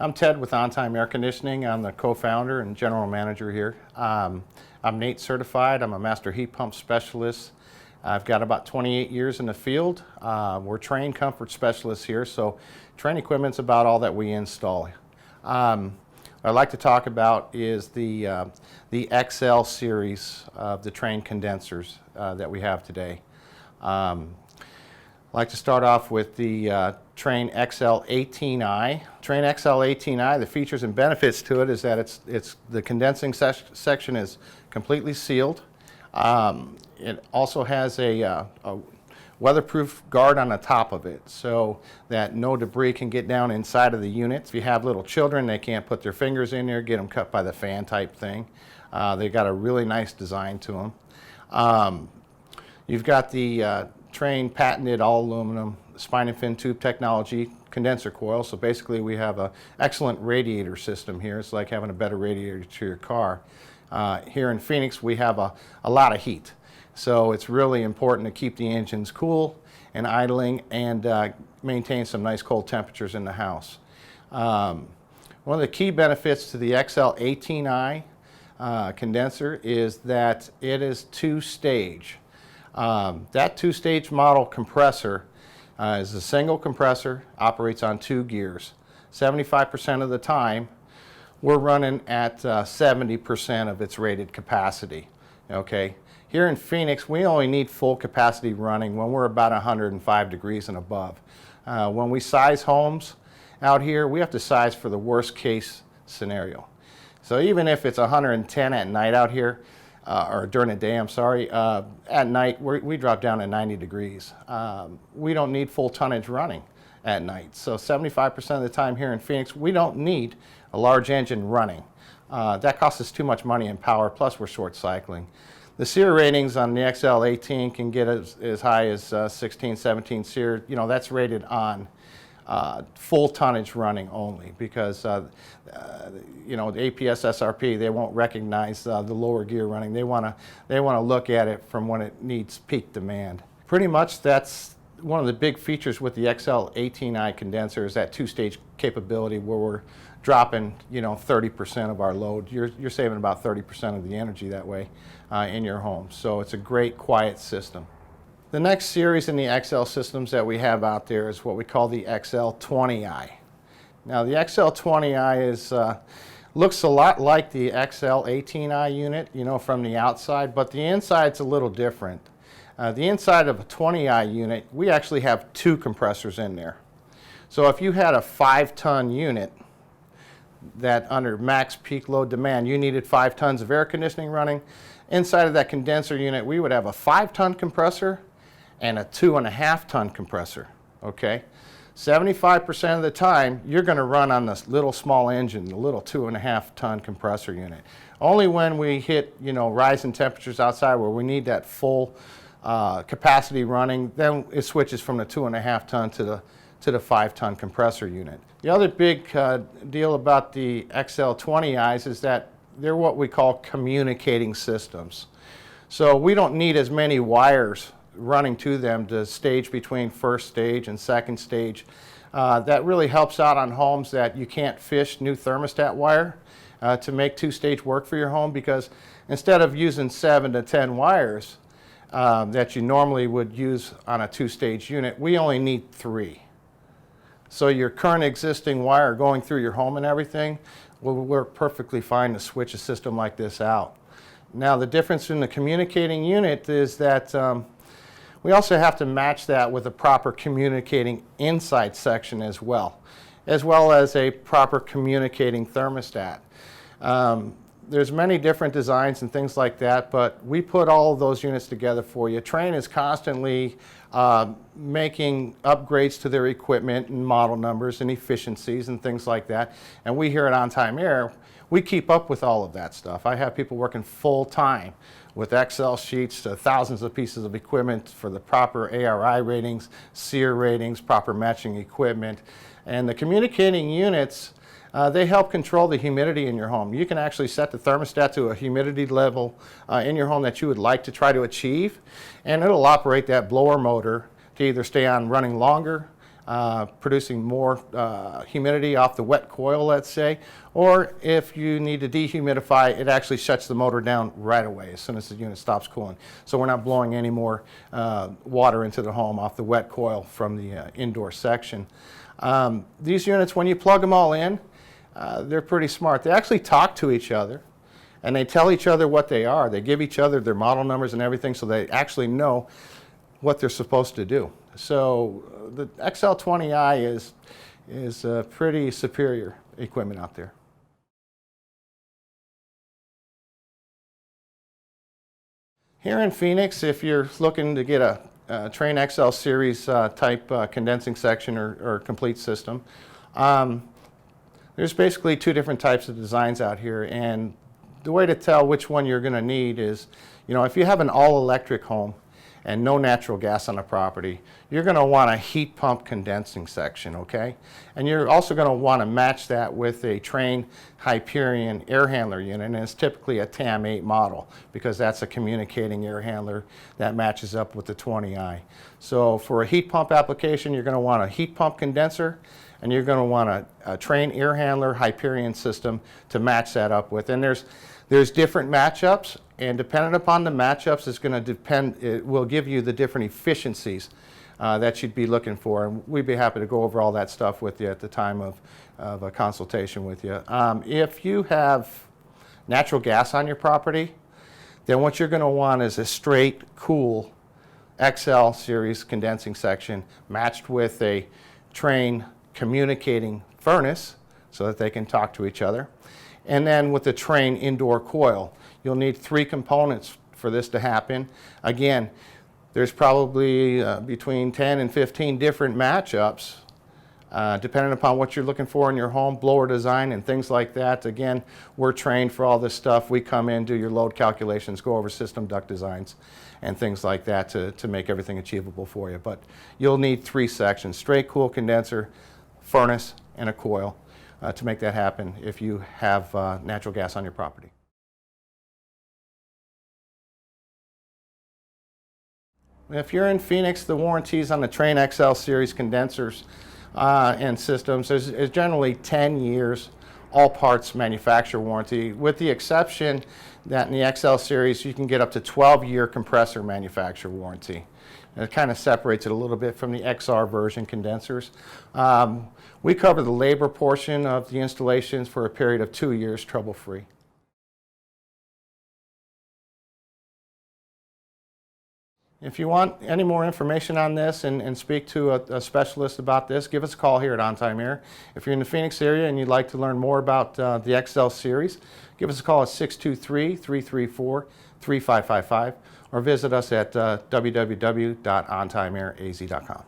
I'm Ted with On Time Air Conditioning. I'm the co-founder and general manager here. I'm NATE certified. I'm a master heat pump specialist. I've got about 28 years in the field. We're Trane comfort specialists here, so Trane equipment's about all that we install. What I'd like to talk about is the XL series of the Trane condensers that we have today. I'd like to start off with the Trane XL18i. Trane XL18i, the features and benefits to it is that it's the condensing section is completely sealed. It also has a weatherproof guard on the top of it so that no debris can get down inside of the unit. If you have little children, they can't put their fingers in there, get them cut by the fan type thing. They got a really nice design to them. You've got the Trane patented all aluminum spine and fin tube technology condenser coil. So basically we have an excellent radiator system here. It's like having a better radiator to your car. Here in Phoenix we have a lot of heat. So it's really important to keep the engines cool and idling and maintain some nice cold temperatures in the house. One of the key benefits to the XL18i condenser is that it is two-stage. That two-stage model compressor is a single compressor, operates on 2 gears. 75% of the time we're running at 70% of its rated capacity. Okay? Here in Phoenix we only need full capacity running when we're about 105 degrees and above. When we size homes out here, we have to size for the worst case scenario. So even if it's 110 at night out here, or during the day, I'm sorry, at night we drop down to 90 degrees. We don't need full tonnage running at night. So 75% of the time here in Phoenix, we don't need a large engine running. That costs us too much money in power, plus we're short cycling. The Seer ratings on the XL18 can get as high as 16, 17 Seer. You know, that's rated on full tonnage running only because you know, the APS SRP, they won't recognize the lower gear running. They want to look at it from when it needs peak demand. Pretty much that's one of the big features with the XL18i condenser is that two-stage capability where we're dropping, you know, 30% of our load. You're saving about 30% of the energy that way in your home. So it's a great quiet system. The next series in the XL systems that we have out there is what we call the XL20i. Now the XL20i is looks a lot like the XL18i unit, you know, from the outside, but the inside's a little different. The inside of a 20i unit, we actually have 2 compressors in there. So if you had a 5-ton unit that under max peak load demand, you needed 5 tons of air conditioning running, inside of that condenser unit, we would have a 5-ton compressor and a 2.5-ton compressor, okay? 75% of the time, you're gonna run on this little small engine, the little 2.5-ton compressor unit. Only when we hit, you know, rising temperatures outside where we need that full capacity running, then it switches from the 2.5-ton to the 5-ton compressor unit. The other big deal about the XL20i's is that they're what we call communicating systems. So we don't need as many wires running to them to stage between first stage and second stage. That really helps out on homes that you can't fish new thermostat wire to make two-stage work for your home, because instead of using 7 to 10 wires that you normally would use on a two-stage unit, we only need 3. So your current existing wire going through your home and everything will work perfectly fine to switch a system like this out. Now the difference in the communicating unit is that we also have to match that with a proper communicating inside section as well as a proper communicating thermostat. There's many different designs and things like that, but we put all of those units together for you. Trane is constantly making upgrades to their equipment and model numbers and efficiencies and things like that. And we here at On Time Air, we keep up with all of that stuff. I have people working full time with Excel sheets to thousands of pieces of equipment for the proper ARI ratings, Seer ratings, proper matching equipment. And the communicating units, they help control the humidity in your home. You can actually set the thermostat to a humidity level in your home that you would like to try to achieve, and it'll operate that blower motor to either stay on running longer producing more humidity off the wet coil, let's say, or if you need to dehumidify, it actually shuts the motor down right away as soon as the unit stops cooling. So we're not blowing any more water into the home off the wet coil from the indoor section. These units, when you plug them all in, they're pretty smart. They actually talk to each other, and they tell each other what they are. They give each other their model numbers and everything, so they actually know what they're supposed to do. So the XL20i is pretty superior equipment out there. Here in Phoenix, if you're looking to get a Trane XL series type condensing section or complete system, there's basically two different types of designs out here, and the way to tell which one you're going to need is, if you have an all-electric home and no natural gas on the property, you're going to want a heat pump condensing section, okay? And you're also going to want to match that with a Trane Hyperion air handler unit, and it's typically a TAM8 model because that's a communicating air handler that matches up with the 20i. So for a heat pump application, you're going to want a heat pump condenser, and you're going to want a Trane air handler Hyperion system to match that up with. And there's different matchups, and depending upon the matchups, it's going to depend. It will give you the different efficiencies that you'd be looking for, and we'd be happy to go over all that stuff with you at the time of a consultation with you. If you have natural gas on your property, then what you're going to want is a straight, cool XL series condensing section matched with a Trane communicating furnace so that they can talk to each other. And then with the Trane indoor coil, you'll need 3 components for this to happen. Again, there's probably between 10 and 15 different matchups depending upon what you're looking for in your home, blower design and things like that. Again, we're trained for all this stuff. We come in, do your load calculations, go over system duct designs and things like that to make everything achievable for you. But you'll need 3 sections: straight cool condenser, furnace, and a coil to make that happen if you have natural gas on your property. If you're in Phoenix, the warranties on the Trane XL series condensers and systems is generally 10 years, all parts manufacturer warranty, with the exception that in the XL series you can get up to 12-year compressor manufacturer warranty. And it kind of separates it a little bit from the XR version condensers. We cover the labor portion of the installations for a period of 2 years, trouble-free. If you want any more information on this and speak to a specialist about this, give us a call here at On Time Air. If you're in the Phoenix area and you'd like to learn more about the XL series, give us a call at 623-334-3555 or visit us at www.ontimeairaz.com.